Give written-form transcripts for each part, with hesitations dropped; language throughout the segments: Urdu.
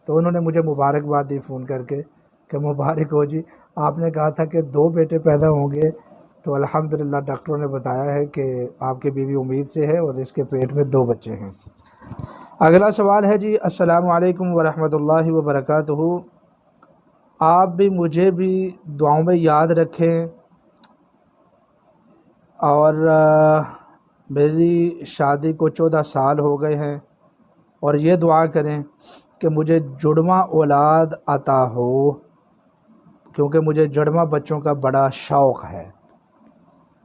تو انہوں نے مجھے مبارکباد دی فون کر کے کہ مبارک ہو جی، آپ نے کہا تھا کہ 2 بیٹے پیدا ہوں گے، تو الحمدللہ ڈاکٹروں نے بتایا ہے کہ آپ کی بیوی امید سے ہے اور اس کے پیٹ میں 2 بچے ہیں۔ اگلا سوال ہے جی، السلام علیکم ورحمۃ اللہ وبرکاتہ، آپ بھی مجھے بھی دعاؤں میں یاد رکھیں اور میری شادی کو 14 سال ہو گئے ہیں، اور یہ دعا کریں کہ مجھے جڑواں اولاد عطا ہو، کیونکہ مجھے جڑواں بچوں کا بڑا شوق ہے۔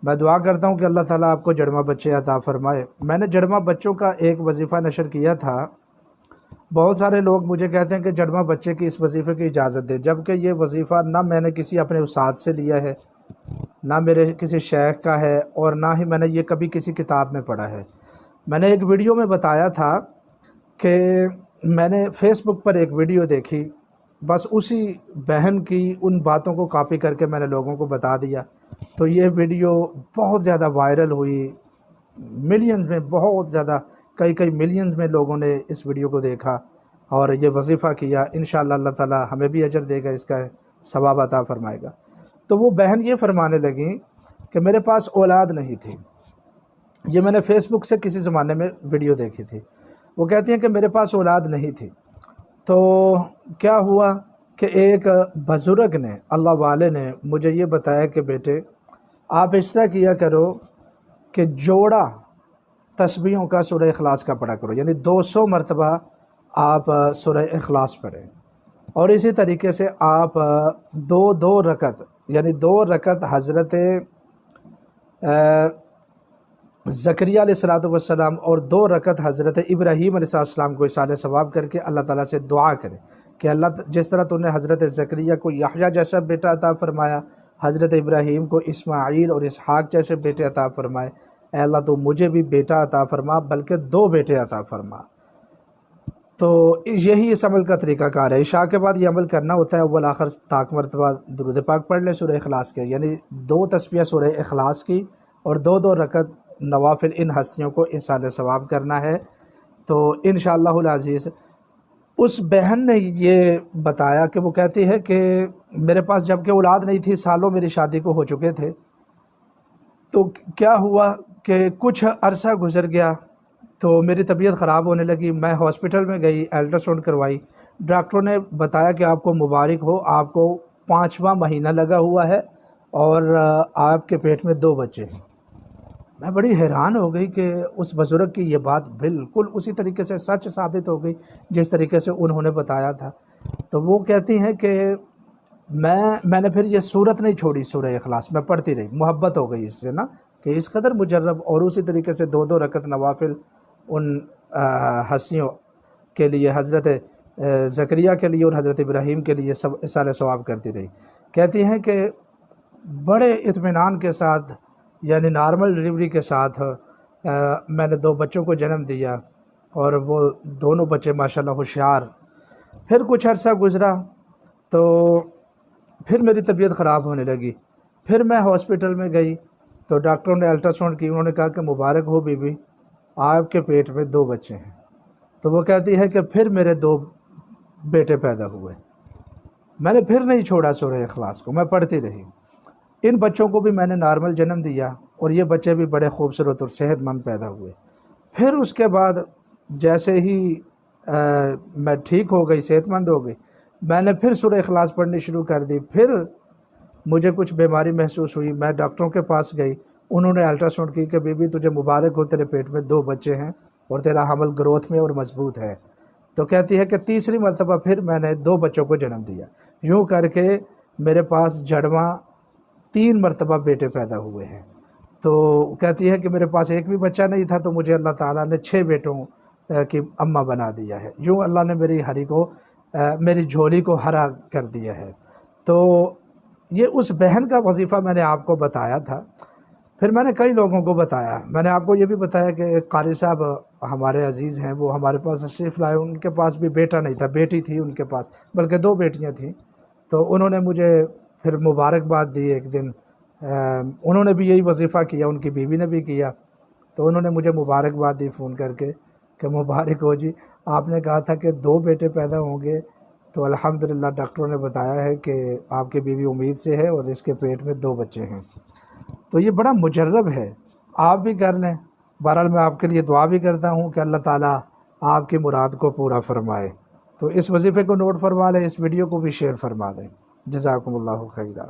میں دعا کرتا ہوں کہ اللہ تعالیٰ آپ کو جڑواں بچے عطا فرمائے۔ میں نے جڑواں بچوں کا ایک وظیفہ نشر کیا تھا، بہت سارے لوگ مجھے کہتے ہیں کہ جڑواں بچے کی اس وظیفے کی اجازت دے، جبکہ یہ وظیفہ نہ میں نے کسی اپنے استاد سے لیا ہے، نہ میرے کسی شیخ کا ہے، اور نہ ہی میں نے یہ کبھی کسی کتاب میں پڑھا ہے۔ میں نے ایک ویڈیو میں بتایا تھا کہ میں نے فیس بک پر ایک ویڈیو دیکھی، بس اسی بہن کی ان باتوں کو کاپی کر کے میں نے لوگوں کو بتا دیا، تو یہ ویڈیو بہت زیادہ وائرل ہوئی، ملینز میں، بہت زیادہ کئی ملینز میں لوگوں نے اس ویڈیو کو دیکھا اور یہ وظیفہ کیا۔ انشاءاللہ اللہ تعالیٰ ہمیں بھی اجر دے گا، اس کا ثواب عطا فرمائے گا۔ تو وہ بہن یہ فرمانے لگیں کہ میرے پاس اولاد نہیں تھی، یہ میں نے فیس بک سے کسی زمانے میں ویڈیو دیکھی تھی۔ وہ کہتی ہیں کہ میرے پاس اولاد نہیں تھی، تو کیا ہوا کہ ایک بزرگ نے، اللہ والے نے مجھے یہ بتایا کہ بیٹے آپ اس طرح کیا کرو کہ جوڑا تسبیحوں کا سورہ اخلاص کا پڑھا کرو، یعنی 200 مرتبہ آپ سورہ اخلاص پڑھیں، اور اسی طریقے سے آپ 2 رکعت، یعنی 2 رکعت حضرت زکریا علیہ السلام اور 2 رکعت حضرت ابراہیم علیہ السلام کو اصالہ ثواب کر کے اللہ تعالیٰ سے دعا کریں کہ اللہ جس طرح تو نے حضرت زکریا کو یحییٰ جیسا بیٹا عطا فرمایا، حضرت ابراہیم کو اسماعیل اور اسحاق جیسے بیٹے عطا فرمائے، اے اللہ تو مجھے بھی بیٹا عطا فرما، بلکہ 2 بیٹے عطا فرما۔ تو یہی اس عمل کا طریقہ کار ہے۔ عشاء کے بعد یہ عمل کرنا ہوتا ہے، اول آخر طاق مرتبہ درود پاک پڑھ لیں سورہ اخلاص کے، یعنی 2 تسبیح سورہ اخلاص کی اور 2 رکعت نوافل ان ہستیوں کو احسان ثواب کرنا ہے۔ تو انشاءاللہ العزیز اس بہن نے یہ بتایا کہ وہ کہتی ہے کہ میرے پاس جب کہ اولاد نہیں تھی، سالوں میری شادی کو ہو چکے تھے، تو کیا ہوا کہ کچھ عرصہ گزر گیا تو میری طبیعت خراب ہونے لگی، میں ہاسپٹل میں گئی، الٹراساؤنڈ کروائی، ڈاکٹروں نے بتایا کہ آپ کو مبارک ہو، آپ کو 5واں مہینہ لگا ہوا ہے اور آپ کے پیٹ میں 2 بچے ہیں۔ میں بڑی حیران ہو گئی کہ اس بزرگ کی یہ بات بالکل اسی طریقے سے سچ ثابت ہو گئی جس طریقے سے انہوں نے بتایا تھا۔ تو وہ کہتی ہیں کہ میں نے پھر یہ صورت نہیں چھوڑی، سورہ اخلاص میں پڑھتی رہی، محبت ہو گئی اس سے نا، کہ اس قدر مجرب، اور اسی طریقے سے 2 رکعت نوافل ان ہستیوں کے لیے، حضرت زکریا کے لیے اور حضرت ابراہیم کے لیے سب اصالہ ثواب کرتی رہی۔ کہتی ہیں کہ بڑے اطمینان کے ساتھ، یعنی نارمل ڈلیوری کے ساتھ میں نے 2 بچوں کو جنم دیا، اور وہ دونوں بچے ماشاءاللہ ہوشیار۔ پھر کچھ عرصہ گزرا تو پھر میری طبیعت خراب ہونے لگی، پھر میں ہاسپٹل میں گئی تو ڈاکٹروں نے الٹراساؤنڈ کی، انہوں نے کہا کہ مبارک ہو بی بی، آپ کے پیٹ میں 2 بچے ہیں۔ تو وہ کہتی ہے کہ پھر میرے 2 بیٹے پیدا ہوئے، میں نے پھر نہیں چھوڑا سورہ اخلاص کو، میں پڑھتی رہی۔ ان بچوں کو بھی میں نے نارمل جنم دیا، اور یہ بچے بھی بڑے خوبصورت اور صحت مند پیدا ہوئے۔ پھر اس کے بعد جیسے ہی میں ٹھیک ہو گئی، صحت مند ہو گئی، میں نے پھر سورہ اخلاص پڑھنی شروع کر دی۔ پھر مجھے کچھ بیماری محسوس ہوئی، میں ڈاکٹروں کے پاس گئی، انہوں نے الٹراساؤنڈ کی کہ بی بی تجھے مبارک ہو، تیرے پیٹ میں 2 بچے ہیں اور تیرا حمل گروتھ میں اور مضبوط ہے۔ تو کہتی ہے کہ تیسری مرتبہ پھر میں نے 2 بچوں کو جنم دیا، یوں کر کے میرے پاس جڑواں 3 مرتبہ بیٹے پیدا ہوئے ہیں۔ تو کہتی ہے کہ میرے پاس ایک بھی بچہ نہیں تھا، تو مجھے اللہ تعالیٰ نے 6 بیٹوں کی اماں بنا دیا ہے، یوں اللہ نے میری جھولی کو ہرا کر دیا ہے۔ تو یہ اس بہن کا وظیفہ میں نے آپ کو بتایا تھا۔ پھر میں نے کئی لوگوں کو بتایا، میں نے آپ کو یہ بھی بتایا کہ ایک قاری صاحب ہمارے عزیز ہیں، وہ ہمارے پاس تشریف لائے، ان کے پاس بھی بیٹا نہیں تھا، بیٹی تھی ان کے پاس، بلکہ 2 بیٹیاں تھیں۔ تو انہوں نے مجھے پھر مبارکباد دی ایک دن، انہوں نے بھی یہی وظیفہ کیا، ان کی بیوی نے بھی کیا، تو انہوں نے مجھے مبارکباد دی فون کر کے کہ مبارک ہو جی، آپ نے کہا تھا کہ 2 بیٹے پیدا ہوں گے، تو الحمدللہ ڈاکٹروں نے بتایا ہے کہ آپ کی بیوی امید سے ہے اور اس کے پیٹ میں 2 بچے ہیں۔ تو یہ بڑا مجرب ہے، آپ بھی کر لیں۔ بہرحال میں آپ کے لیے دعا بھی کرتا ہوں کہ اللہ تعالیٰ آپ کی مراد کو پورا فرمائے۔ تو اس وظیفے کو نوٹ فرما لیں، اس ویڈیو کو بھی شیئر فرما دیں۔ جزاکم اللہ خیرہ۔